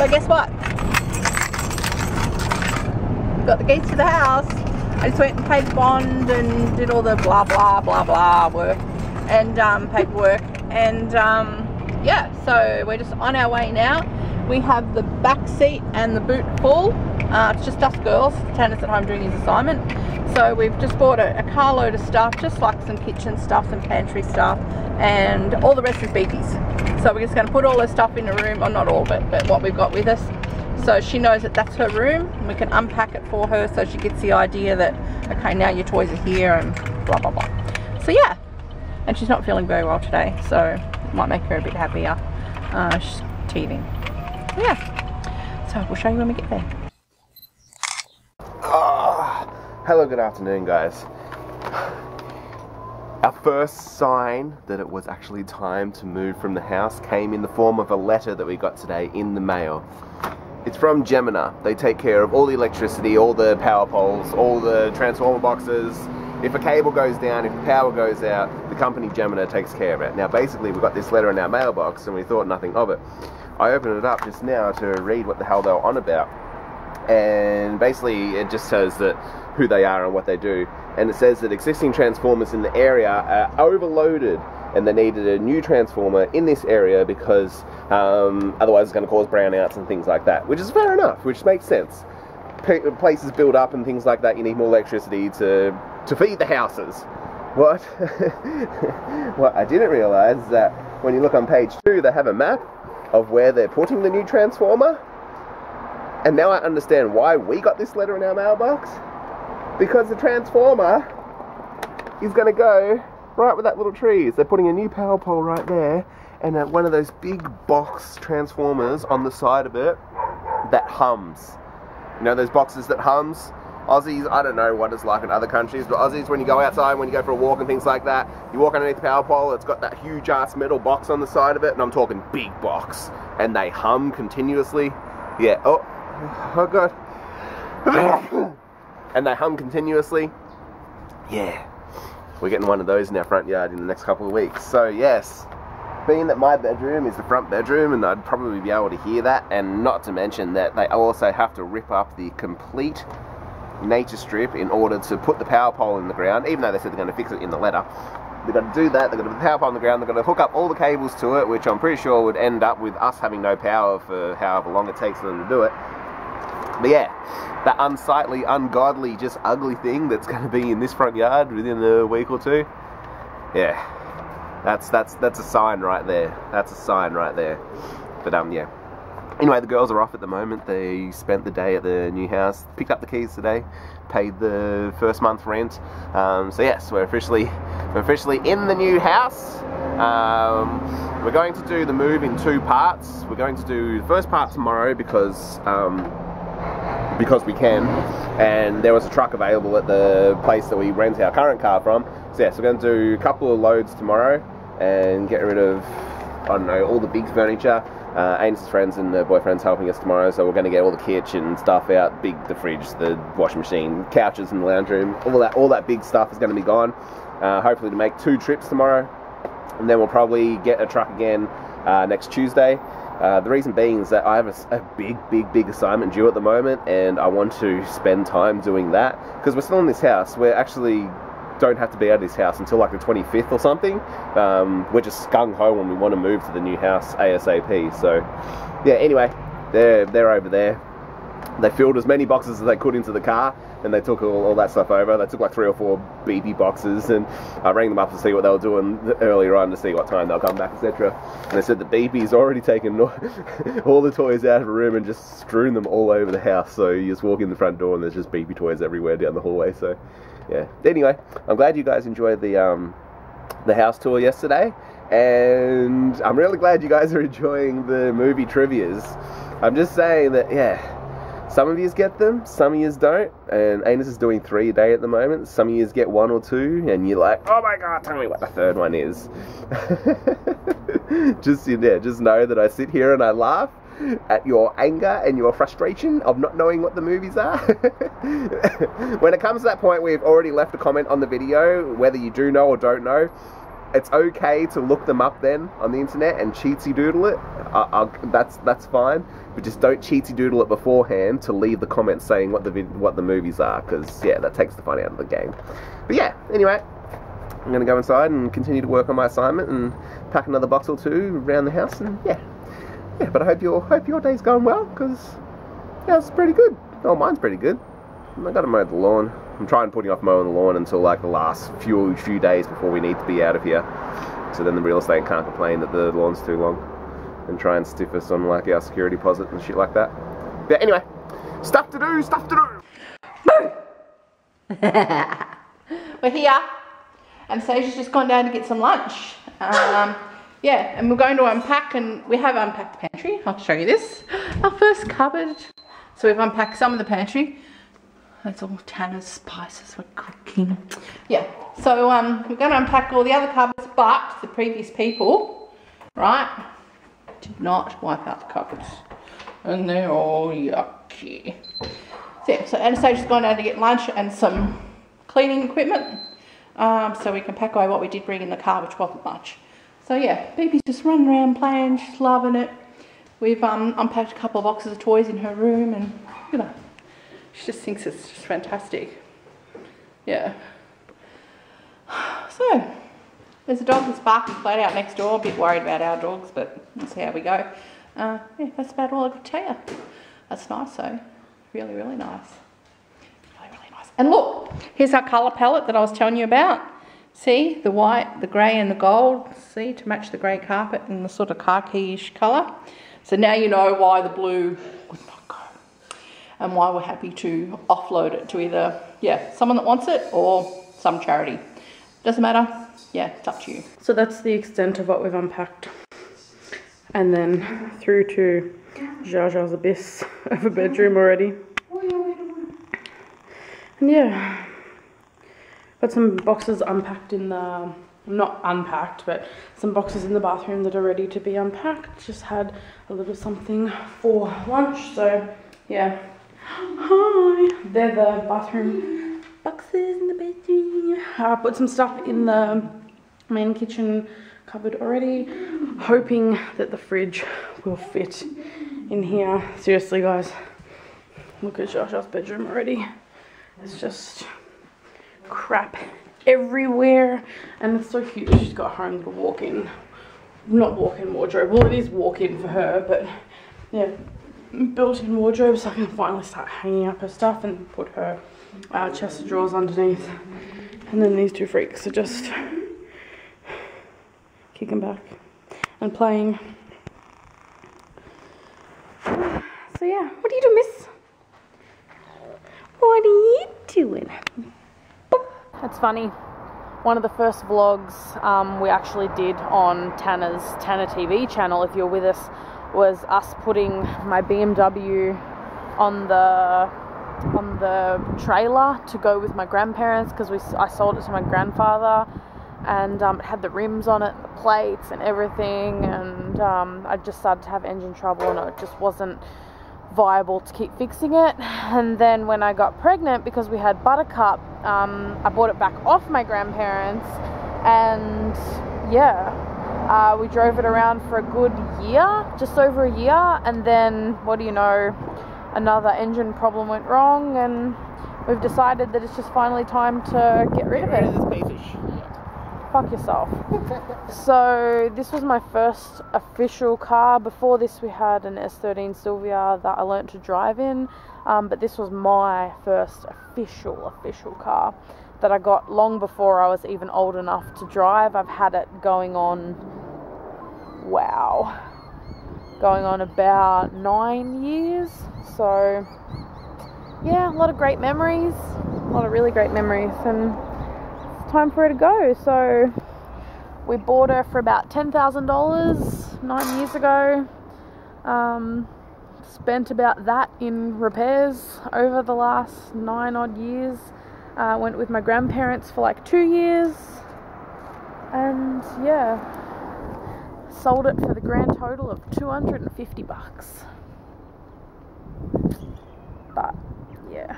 So guess what? Got the keys to the house. I just went and paid the bond and did all the blah blah blah blah work and paperwork, and yeah, so we're just on our way now. We have the back seat and the boot full. It's just us girls. Tannah's at home doing his assignment. So we've just bought a carload of stuff, just like some kitchen stuff, some pantry stuff, and all the rest is beefies. So we're just going to put all her stuff in the room, or not all, but what we've got with us. So she knows that that's her room. We can unpack it for her so she gets the idea that, okay, now your toys are here and blah, blah, blah. So yeah, and she's not feeling very well today, so it might make her a bit happier. She's teething. Yeah, so we'll show you when we get there. Hello, good afternoon, guys. Our first sign that it was actually time to move from the house came in the form of a letter that we got today in the mail. It's from Gemini. They take care of all the electricity, all the power poles, all the transformer boxes. If a cable goes down, if the power goes out, the company Gemini takes care of it. Now basically we got this letter in our mailbox and we thought nothing of it. I opened it up just now to read what the hell they were on about. And basically it just says that who they are and what they do. And it says that existing transformers in the area are overloaded and they needed a new transformer in this area because otherwise it's going to cause brownouts and things like that, which is fair enough, which makes sense. Places build up and things like that, you need more electricity to feed the houses. What I didn't realise is that when you look on page 2, they have a map of where they're putting the new transformer. And now I understand why we got this letter in our mailbox. Because the transformer is going to go right with that little tree. They're putting a new power pole right there, and one of those big box transformers on the side of it that hums. You know those boxes that hums? Aussies, I don't know what it's like in other countries, but Aussies, when you go outside, when you go for a walk and things like that, you walk underneath the power pole, it's got that huge ass metal box on the side of it, and I'm talking big box, and they hum continuously. Yeah, oh god. And they hum continuously. Yeah, we're getting one of those in our front yard in the next couple of weeks. So yes, being that my bedroom is the front bedroom, and I'd probably be able to hear that, and not to mention that they also have to rip up the complete nature strip in order to put the power pole in the ground, even though they said they're going to fix it in the letter. They've got to do that, they've got to put the power pole on the ground, they've got to hook up all the cables to it, which I'm pretty sure would end up with us having no power for however long it takes for them to do it. But yeah, that unsightly, ungodly, just ugly thing that's going to be in this front yard within a week or two. Yeah, that's a sign right there. That's a sign right there. But yeah. Anyway, the girls are off at the moment. They spent the day at the new house, picked up the keys today, paid the first month rent. So yes, we're officially in the new house. We're going to do the move in 2 parts. We're going to do the first part tomorrow because we can, and there was a truck available at the place that we rent our current car from. So yes, we're going to do a couple of loads tomorrow and get rid of, I don't know, all the big furniture. Aiden's friends and the boyfriend's helping us tomorrow, so we're going to get all the kitchen stuff out, the fridge, the washing machine, couches in the lounge room, all that big stuff is going to be gone. Hopefully to make 2 trips tomorrow, and then we'll probably get a truck again next Tuesday. The reason being is that I have a big assignment due at the moment, and I want to spend time doing that, because we're still in this house. We're actually don't have to be out of this house until like the 25th or something. We're just gung-ho when we want to move to the new house ASAP. So yeah, anyway, they're over there. They filled as many boxes as they could into the car, and they took all that stuff over. They took like 3 or 4 BP boxes, and I rang them up to see what they were doing earlier on, to see what time they'll come back, etc. And they said the BP's already taken all the toys out of a room and just strewn them all over the house. So you just walk in the front door and there's just BP toys everywhere down the hallway. So yeah. Anyway, I'm glad you guys enjoyed the house tour yesterday, and I'm really glad you guys are enjoying the movie trivias. I'm just saying that, yeah, some of yous get them, some of yous don't, and Anus is doing 3 a day at the moment. Some of yous get 1 or 2, and you're like, oh my god, tell me what the 3rd one is. just know that I sit here and I laugh at your anger and your frustration of not knowing what the movies are. When it comes to that point where you've already left a comment on the video, whether you do know or don't know, it's okay to look them up then on the internet and cheatsy doodle it. That's fine, but just don't cheatsy doodle it beforehand to leave the comments saying what the movies are, because yeah, that takes the fun out of the game. But yeah, anyway, I'm gonna go inside and continue to work on my assignment and pack another box or two around the house, and yeah. But I hope your day's going well, because yeah, it's pretty good. Oh, mine's pretty good. I got to mow the lawn. I'm trying putting off mowing the lawn until like the last few days before we need to be out of here. So then the real estate can't complain that the lawn's too long and try and stiff us on like our security deposit and shit like that. But anyway, stuff to do. We're here, and Sasha's just gone down to get some lunch. Yeah, and we're going to unpack, and we have unpacked the pantry. I'll show you this. Our first cupboard. So we've unpacked some of the pantry. That's all Tannah's spices we're cooking. Yeah, so we're going to unpack all the other cupboards, but the previous people, right, did not wipe out the cupboards. And they're all yucky. So yeah, so Anastasia's gone down to get lunch and some cleaning equipment. So we can pack away what we did bring in the car, which wasn't much. So yeah, Baby's just running around playing, she's loving it. We've unpacked a couple of boxes of toys in her room, and you know, she just thinks it's just fantastic. Yeah. So, there's a dog that's barking flat out next door. A bit worried about our dogs, but we'll see how we go. Yeah, that's about all I could tell you. That's nice though. Really, really nice. Really nice. And look, here's our colour palette that I was telling you about. See, the white, the grey and the gold. See, to match the grey carpet and the sort of khaki-ish colour. So now you know why the blue would not go. And why we're happy to offload it to either, yeah, someone that wants it or some charity. Doesn't matter. Yeah, it's up to you. So that's the extent of what we've unpacked. And then through to Jaja's abyss of a bedroom already. And yeah, got some boxes unpacked in the, not unpacked, but some boxes in the bathroom that are ready to be unpacked. Just had a little something for lunch, so yeah. Hi! They're the bathroom boxes in the bedroom. I put some stuff in the main kitchen cupboard already, hoping that the fridge will fit in here. Seriously guys, look at Shasha's bedroom already. It's just crap everywhere, and it's so cute that she's got her own little walk-in, not walk-in wardrobe, well it is walk-in for her, but yeah, built-in wardrobe, so I can finally start hanging up her stuff and put her chest of drawers underneath. And then these two freaks are just kicking back and playing. So yeah, what do you do, miss? What are you doing? It's funny, one of the first vlogs we actually did on Tannah's Tannah TV channel, if you're with us, was us putting my BMW on the trailer to go with my grandparents, because I sold it to my grandfather, and it had the rims on it, the plates and everything, and I just started to have engine trouble and it just wasn't viable to keep fixing it. And then when I got pregnant, because we had Buttercup, I bought it back off my grandparents, and yeah, we drove it around for a good year, just over a year, and then what do you know, another engine problem went wrong, and we've decided that it's just finally time to get rid of it. Fuck yourself. So this was my first official car. Before this we had an S13 Silvia that I learnt to drive in, but this was my first official car that I got long before I was even old enough to drive. I've had it going on, wow, going on about 9 years. So yeah, a lot of great memories, a lot of really great memories, and time for her to go. So we bought her for about $10,000 9 years ago. Spent about that in repairs over the last 9 odd years. Went with my grandparents for like 2 years, and yeah, sold it for the grand total of $250. But yeah,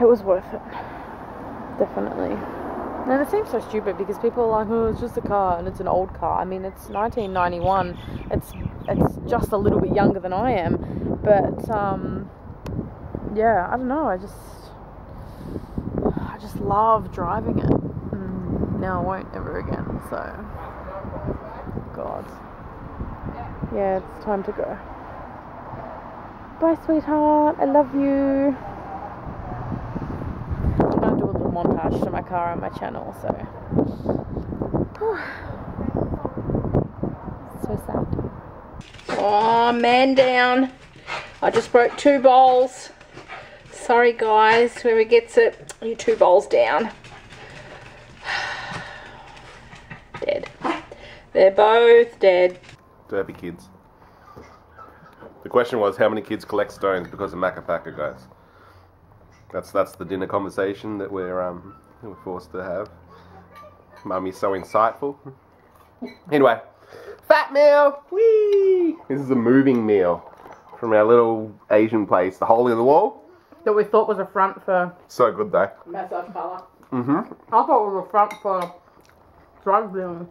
it was worth it. Definitely. And it seems so stupid because people are like, oh, it's just a car and it's an old car. I mean, it's 1991. It's just a little bit younger than I am. But, yeah, I don't know. I just love driving it. Now I won't ever again, so. God. Yeah, it's time to go. Bye, sweetheart. I love you. I'm going to do a little montage to my car and my channel, so. So sad. Oh, man down. I just broke 2 bowls. Sorry, guys. Whoever gets it, you 2 bowls down. Dead. They're both dead. Derby kids. The question was, how many kids collect stones because of Macca-Pacca, guys? That's the dinner conversation that we're forced to have. Mummy's so insightful. Anyway, fat meal. Whee! This is a moving meal from our little Asian place, the hole in the wall. That we thought was a front for So good though. massage parlour. I thought it was a front for drug dealing.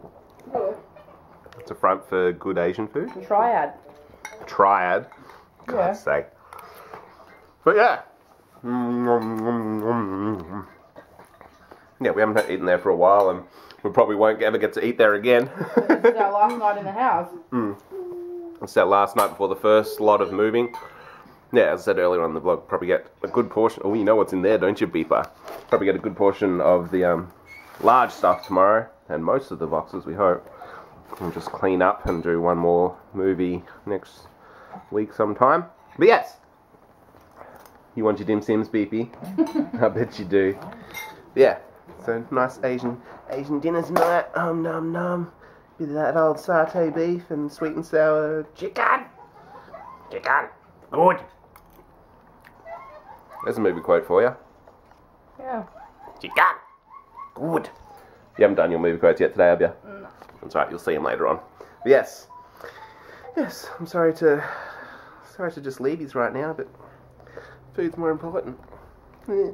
It's a front for good Asian food. Triad. Triad. God's sake. But yeah. Yeah, we haven't eaten there for a while, and we probably won't ever get to eat there again. This is our last night in the house. It's that last night before the first lot of moving. Yeah, as I said earlier on the vlog, probably get a good portion. Oh, you know what's in there, don't you, Beeper? Probably get a good portion of the large stuff tomorrow, and most of the boxes, we hope. We'll just clean up and do one more movie next week sometime. But yes, you want your dim sims, Beepy? I bet you do. Yeah, so nice Asian dinner tonight. Nom nom. Bit of that old satay beef and sweet and sour chicken. Chicken. Good. There's a movie quote for you. Yeah. Chicken. Good. You haven't done your movie quotes yet today, have you? No. That's right, you'll see them later on. But yes. Yes, I'm sorry to just leave you right now, but food's more important. Yeah.